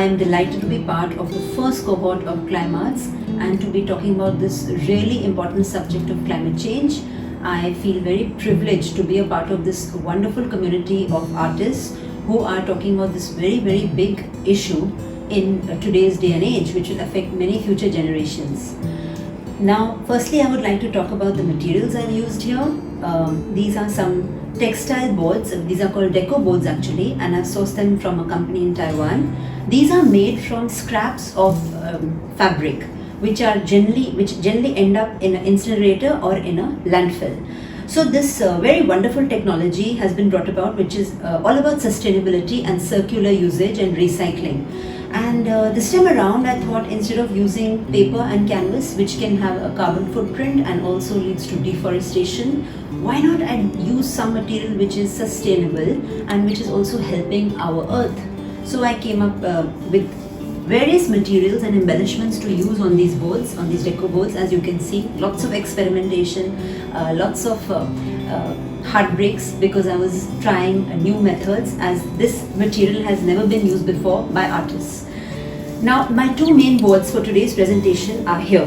I am delighted to be part of the first cohort of Climarts and to be talking about this really important subject of climate change. I feel very privileged to be a part of this wonderful community of artists who are talking about this very big issue in today's day and age, which will affect many future generations. Now, firstly, I would like to talk about the materials I've used here. These are some textile boards. These are called deco boards actually, and I've sourced them from a company in Taiwan. These are made from scraps of fabric, which generally end up in an incinerator or in a landfill. So this very wonderful technology has been brought about, which is all about sustainability and circular usage and recycling. And this time around, I thought instead of using paper and canvas, which can have a carbon footprint and also leads to deforestation, why not I use some material which is sustainable and which is also helping our earth. So I came up with various materials and embellishments to use on these boards, on these deco boards. As you can see, lots of experimentation, lots of heartbreaks, because I was trying new methods as this material has never been used before by artists. Now, my two main boards for today's presentation are here.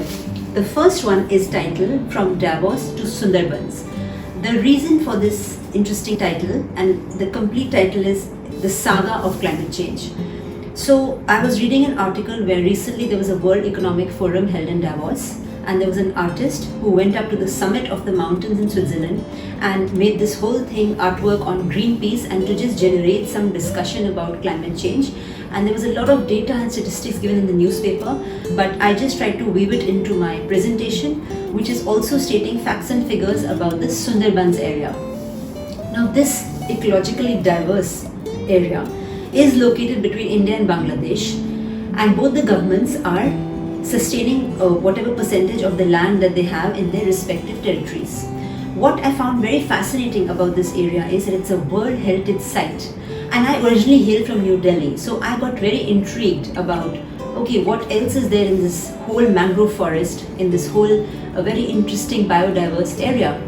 The first one is titled From Davos to Sundarbans. The reason for this interesting title, and the complete title, is The Saga of Climate Change. So I was reading an article where recently there was a World Economic Forum held in Davos, and there was an artist who went up to the summit of the mountains in Switzerland and made this whole thing artwork on Greenpeace and to just generate some discussion about climate change. And there was a lot of data and statistics given in the newspaper, but I just tried to weave it into my presentation, which is also stating facts and figures about the Sundarbans area. Now, this ecologically diverse area is located between India and Bangladesh, and both the governments are sustaining whatever percentage of the land that they have in their respective territories. What I found very fascinating about this area is that it's a World Heritage Site, and I originally hail from New Delhi, so I got very intrigued about, okay, what else is there in this whole mangrove forest, in this whole very interesting biodiverse area.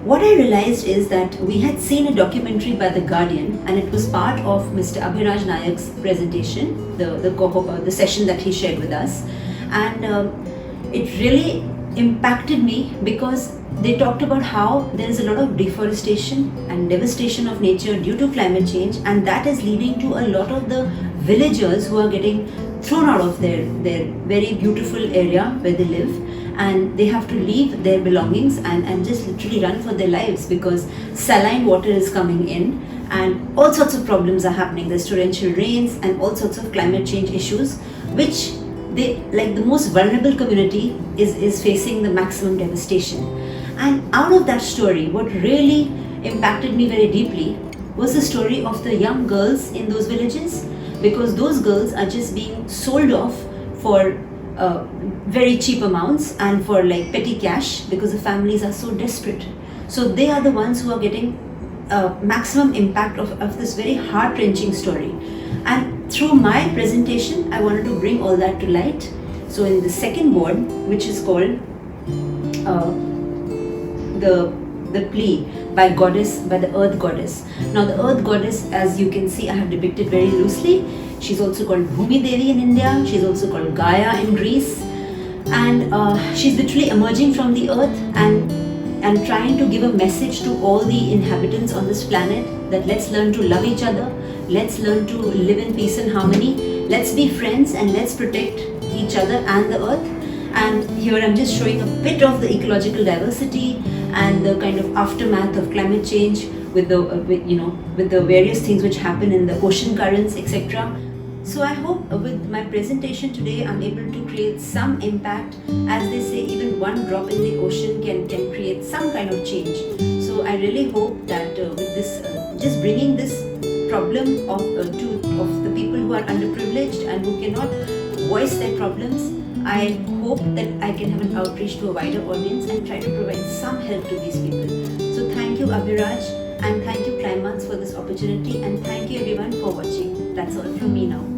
What I realized is that we had seen a documentary by The Guardian, and it was part of Mr. Abhiraj Nayak's presentation, the session that he shared with us. And it really impacted me because they talked about how there is a lot of deforestation and devastation of nature due to climate change, and that is leading to a lot of the villagers who are getting thrown out of their very beautiful area where they live, and they have to leave their belongings and just literally run for their lives because saline water is coming in and all sorts of problems are happening. There's torrential rains and all sorts of climate change issues, which they, like the most vulnerable community, is facing the maximum devastation. And out of that story, what really impacted me very deeply was the story of the young girls in those villages, because those girls are just being sold off for very cheap amounts and for like petty cash because the families are so desperate. So they are the ones who are getting maximum impact of this very heart-wrenching story. And through my presentation, I wanted to bring all that to light. So in the second board, which is called the plea by the earth goddess. Now the earth goddess, as you can see, I have depicted very loosely. She's also called Bhumi Devi in India. She's also called Gaia in Greece. And she's literally emerging from the earth and trying to give a message to all the inhabitants on this planet that let's learn to love each other. Let's learn to live in peace and harmony. Let's be friends and let's protect each other and the earth. And here I'm just showing a bit of the ecological diversity and the kind of aftermath of climate change with the various things which happen in the ocean currents, etc. So I hope with my presentation today I'm able to create some impact. As they say, even one drop in the ocean can create some kind of change. So I really hope that with this, just bringing this problem of the people who are underprivileged and who cannot voice their problems, I hope that I can have an outreach to a wider audience and try to provide some help to these people. So thank you, Abhiraj, and thank you, Climarts, for this opportunity, and thank you everyone for watching. That's all from me now.